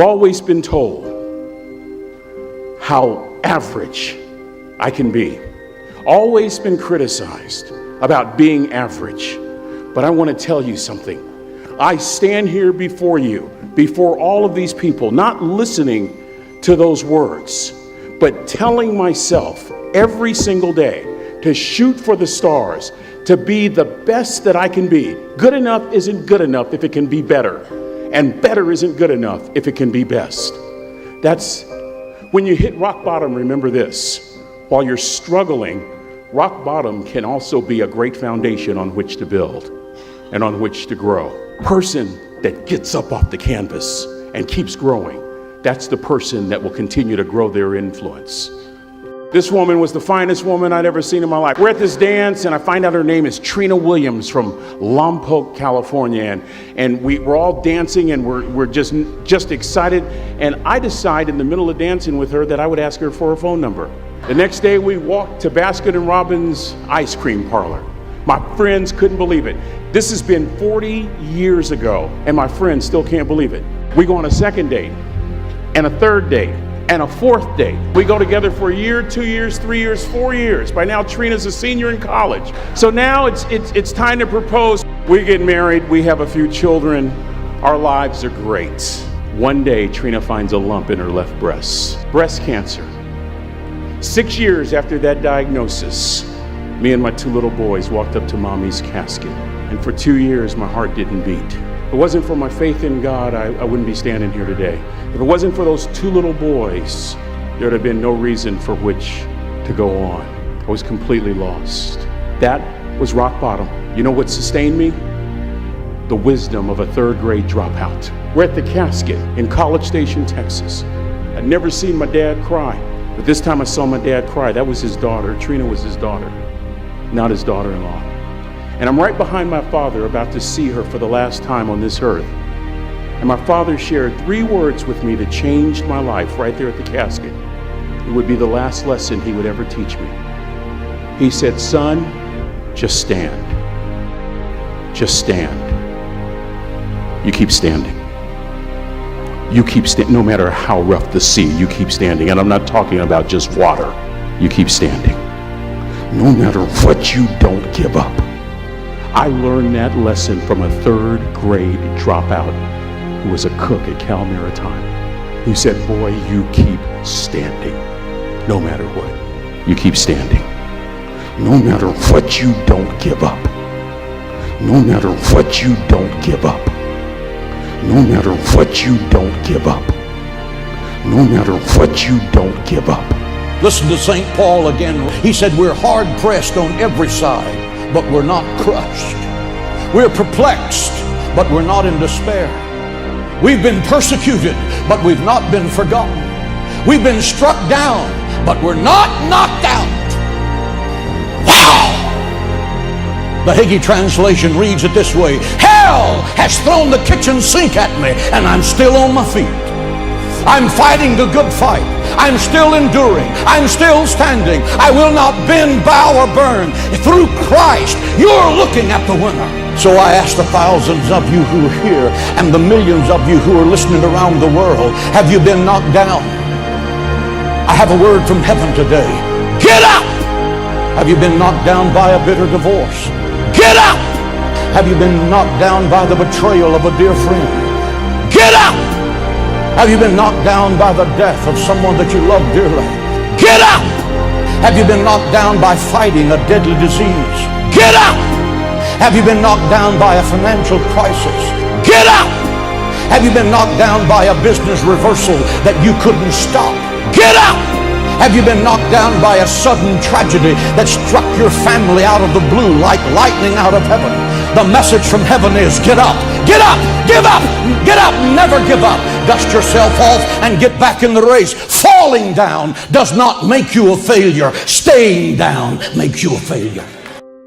I've always been told how average I can be. Always been criticized about being average. But I want to tell you something. I stand here before you, before all of these people, not listening to those words, but telling myself every single day to shoot for the stars, to be the best that I can be. Good enough isn't good enough if it can be better. And better isn't good enough if it can be best. That's when you hit rock bottom, remember this. While you're struggling, rock bottom can also be a great foundation on which to build and on which to grow. Person that gets up off the canvas and keeps growing, that's the person that will continue to grow their influence. This woman was the finest woman I'd ever seen in my life. We're at this dance and I find out her name is Trina Williams from Lompoc, California. And we're all dancing and we're just excited. And I decide in the middle of dancing with her that I would ask her for her phone number. The next day we walked to Baskin & Robbins ice cream parlor. My friends couldn't believe it. This has been 40 years ago and my friends still can't believe it. We go on a second date and a third date and a fourth date. We go together for a year, 2 years, 3 years, 4 years. By now, Trina's a senior in college. So now it's time to propose. We get married, we have a few children. Our lives are great. One day, Trina finds a lump in her left breast. Breast cancer. 6 years after that diagnosis, me and my 2 little boys walked up to mommy's casket. And for 2 years, my heart didn't beat. If it wasn't for my faith in God, I wouldn't be standing here today. If it wasn't for those 2 little boys, there would have been no reason for which to go on. I was completely lost. That was rock bottom. You know what sustained me? The wisdom of a 3rd grade dropout. We're at the casket in College Station, Texas. I'd never seen my dad cry, but this time I saw my dad cry. That was his daughter. Trina was his daughter, not his daughter-in-law. And I'm right behind my father, about to see her for the last time on this earth. And my father shared 3 words with me that changed my life right there at the casket. It would be the last lesson he would ever teach me. He said, "Son, just stand. Just stand. You keep standing. You keep standing. No matter how rough the sea, you keep standing." And I'm not talking about just water. You keep standing. No matter what, you don't give up. I learned that lesson from a 3rd grade dropout who was a cook at Cal Maritime. He said, "Boy, you keep standing. No matter what, you keep standing. No matter what, you don't give up. No matter what, you don't give up. No matter what, you don't give up. No matter what, you don't give up." Listen to St. Paul again. He said, "We're hard pressed on every side, but we're not crushed. We're perplexed, but we're not in despair. We've been persecuted, but we've not been forgotten. We've been struck down, but we're not knocked out." Wow! The Hagee translation reads it this way: "Hell has thrown the kitchen sink at me, and I'm still on my feet. I'm fighting the good fight. I'm still enduring. I'm still standing. I will not bend, bow, or burn. Through Christ, you're looking at the winner." So I ask the thousands of you who are here and the millions of you who are listening around the world, have you been knocked down? I have a word from heaven today. Get up! Have you been knocked down by a bitter divorce? Get up! Have you been knocked down by the betrayal of a dear friend? Get up! Have you been knocked down by the death of someone that you love dearly? Get up! Have you been knocked down by fighting a deadly disease? Get up! Have you been knocked down by a financial crisis? Get up! Have you been knocked down by a business reversal that you couldn't stop? Get up! Have you been knocked down by a sudden tragedy that struck your family out of the blue like lightning out of heaven? The message from heaven is, get up, get up, give up, get up, never give up. Dust yourself off and get back in the race. Falling down does not make you a failure. Staying down makes you a failure.